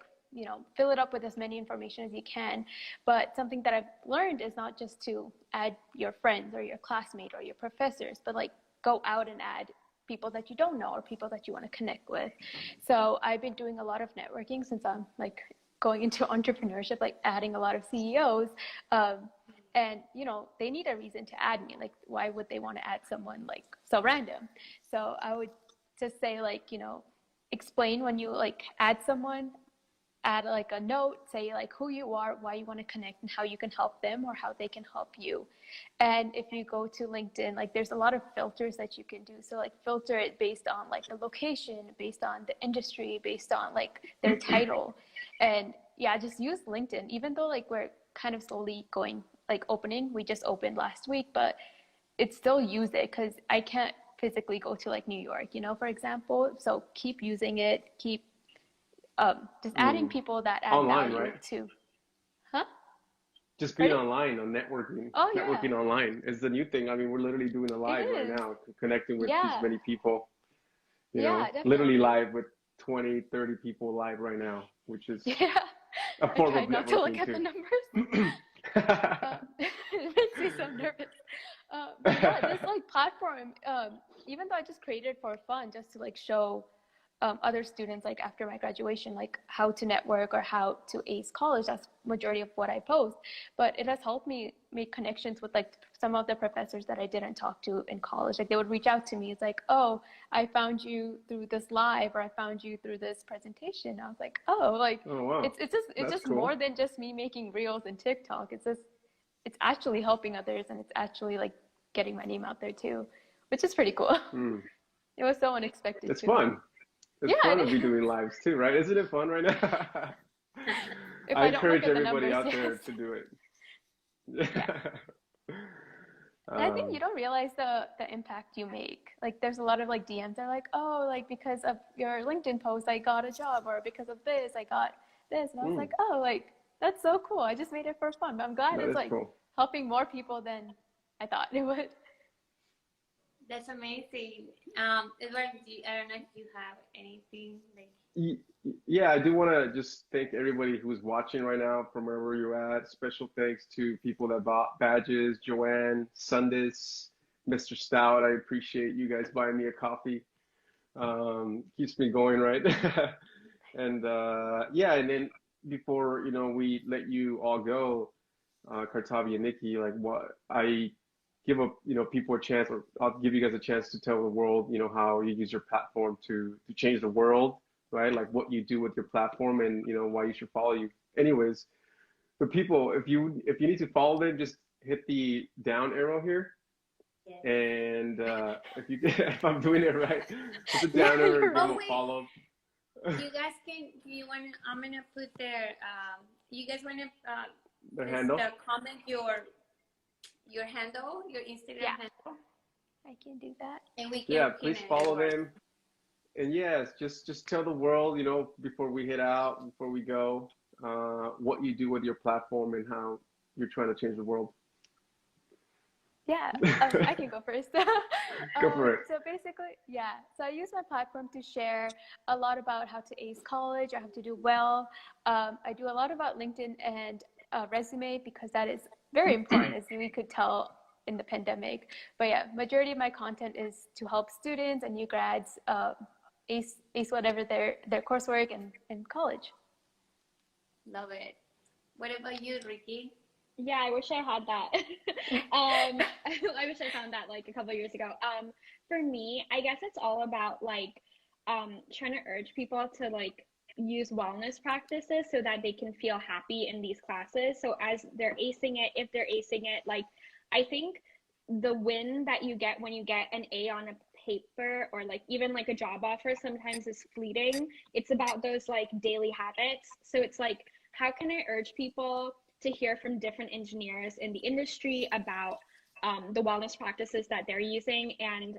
fill it up with as many information as you can. But something that I've learned is not just to add your friends or your classmate or your professors, but like go out and add people that you don't know or people that you want to connect with. So I've been doing a lot of networking since I'm like going into entrepreneurship, like adding a lot of CEOs. And, you know, they need a reason to add me. Like, why would they want to add someone like so random? So I would just say, like, you know, explain when you like add someone, add like a note, say like who you are, why you want to connect, and how you can help them or how they can help you. And if you go to LinkedIn, like there's a lot of filters that you can do. So like filter it based on like the location, based on the industry, based on like their title. And yeah, just use LinkedIn, even though like we're kind of slowly going like opening. We just opened last week, but it's still use it because I can't physically go to like New York, you know, for example. So keep using it, keep just adding people that add online, value right? to, huh? Just being online on networking. Oh, Networking yeah. online is the new thing. I mean, we're literally doing a It live right is. now, connecting with these Yeah. many people, you Yeah, know, literally definitely. live with 20, 30 people live right now, which is Yeah. a I form of tried not to look networking at the too. numbers. It makes me so nervous. But yeah, this like platform, even though I just created it for fun, just to like show other students like after my graduation, like how to network or how to ace college. That's majority of what I post. But it has helped me make connections with like some of the professors that I didn't talk to in college. Like they would reach out to me. It's like, oh, I found you through this live, or I found you through this presentation. I was like, oh, like Oh, wow. it's That's just cool. more than just me making reels and TikTok. It's actually helping others, and it's actually like getting my name out there too, which is pretty cool. Mm. It was so unexpected It's too. fun. It's Yeah, fun it to be is. doing lives too, right? Isn't it fun right now? If I I don't look encourage at the everybody numbers, out yes. there to do it. Yeah. And I think you don't realize the impact you make. Like there's a lot of like DMs that are like, oh, like because of your LinkedIn post, I got a job, or because of this, I got this. And I was like, oh, like that's so cool. I just made it for fun. But I'm glad That it's is like cool. helping more people than I thought it would. That's amazing. Edward, I don't know if you have anything like. Yeah, I do want to just thank everybody who's watching right now from wherever you're at. Special thanks to people that bought badges, Joanne, Sundis, Mr. Stout. I appreciate you guys buying me a coffee. Keeps me going, right? And yeah, and then before, you know, we let you all go, Kartavi and Nikki, like what I give up, you know, people a chance, or I'll give you guys a chance to tell the world, you know, how you use your platform to change the world, right? Like what you do with your platform, and you know why you should follow you. Anyways, for people, if you need to follow them, just hit the down arrow here, Yes. and if you if I'm doing it right, hit the Yeah, down arrow you're and give them Oh a wait, follow. you guys can. Do you want? I'm gonna put there. You guys want to Their just handle. comment your handle, your Instagram Yeah, handle, I can do that. and we can Yeah, pin please it, follow Edward. them. And yes, just tell the world, you know, before we head out, before we go, what you do with your platform and how you're trying to change the world. Yeah, I can go first. Go for it. So basically, yeah. So I use my platform to share a lot about how to ace college or how to do well. I do a lot about LinkedIn and resume because that is very important, as we could tell in the pandemic. But yeah, majority of my content is to help students and new grads ace whatever their coursework in college. Love it. What about you, Rikhi? Yeah, I wish I had that. I wish I found that like a couple years ago. For me, I guess it's all about like trying to urge people to like use wellness practices so that they can feel happy in these classes. So as they're acing it, if they're acing it, like I think the win that you get when you get an A on a paper or like even like a job offer sometimes is fleeting. It's about those like daily habits. So it's like, how can I urge people to hear from different engineers in the industry about the wellness practices that they're using? And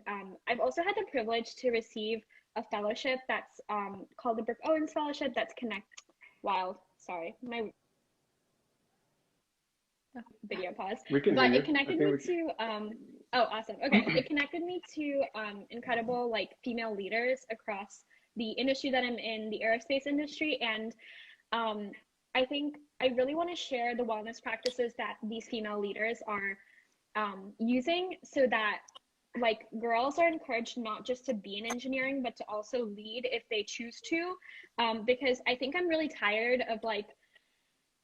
I've also had the privilege to receive a fellowship that's called the Brooke Owens Fellowship. That's wow, sorry, my video pause. We can hear But you. it I connected think me we can. to oh, awesome. Okay, it connected me to incredible like female leaders across the industry that I'm in, the aerospace industry. And I think I really want to share the wellness practices that these female leaders are using so that like girls are encouraged not just to be in engineering, but to also lead if they choose to. Because I think I'm really tired of like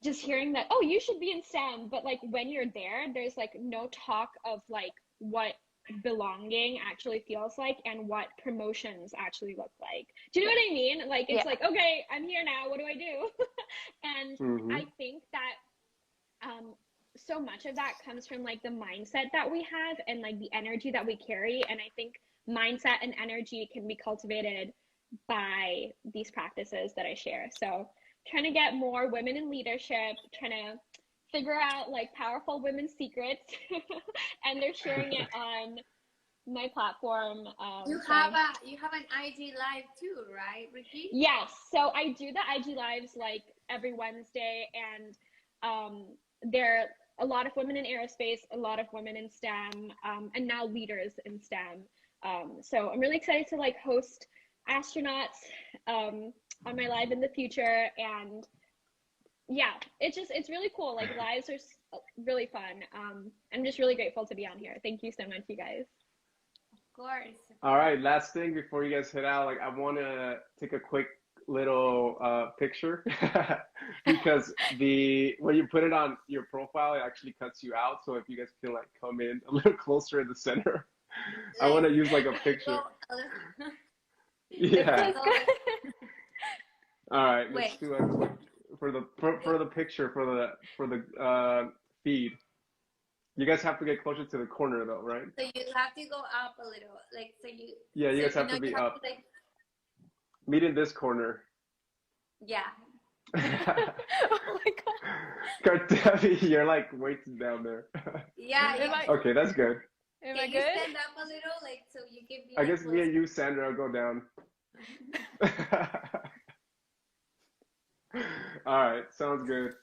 just hearing that, oh, you should be in STEM, but like when you're there, there's like no talk of like what belonging actually feels like and what promotions actually look like. Do you know what I mean? Like it's like, okay, I'm here now, what do I do? And I think that so much of that comes from like the mindset that we have and like the energy that we carry. And I think mindset and energy can be cultivated by these practices that I share. So trying to get more women in leadership, trying to figure out like powerful women's secrets, and they're sharing it on my platform. You have an IG live too, right, Rikhi? Yes. So I do the IG lives like every Wednesday, and there are a lot of women in aerospace, a lot of women in STEM, and now leaders in STEM. So I'm really excited to like host astronauts on my live in the future, and yeah, it's really cool. Like lives are really fun. I'm just really grateful to be on here. Thank you so much, you guys. Of course. All right, last thing before you guys head out, like I want to take a quick little picture because when you put it on your profile, it actually cuts you out. So if you guys can like come in a little closer in the center, I want to use like a picture. Yeah. All right, let's do it for the picture for the feed. You guys have to get closer to the corner though, right? So you have to go up a little, like so you. Yeah, you so guys have to be up. To, like, meet in this corner. Yeah. Oh my god. Kartavi, you're like way down there. Yeah. Okay, that's good. Am Can I you good? stand up a little, like so you can be. I like, guess me and you, Sandra, will go down. All right, sounds good.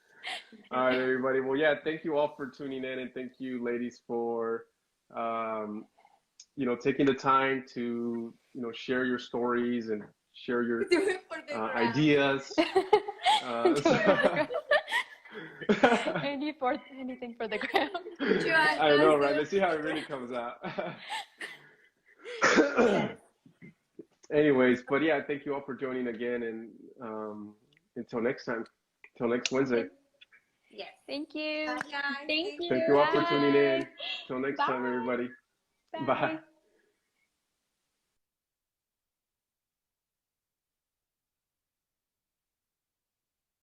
All right, everybody. Well, yeah, thank you all for tuning in, and thank you, ladies, for taking the time to share your stories and share your ideas. Anything for the ground. I know, right? Let's see how it really comes out. Anyways, but yeah, thank you all for joining again, and until next time, until next Wednesday. Yes. Thank you. Bye, guys. Thank you. Thank you all for tuning in. Till next Bye. time, everybody. Bye. Bye.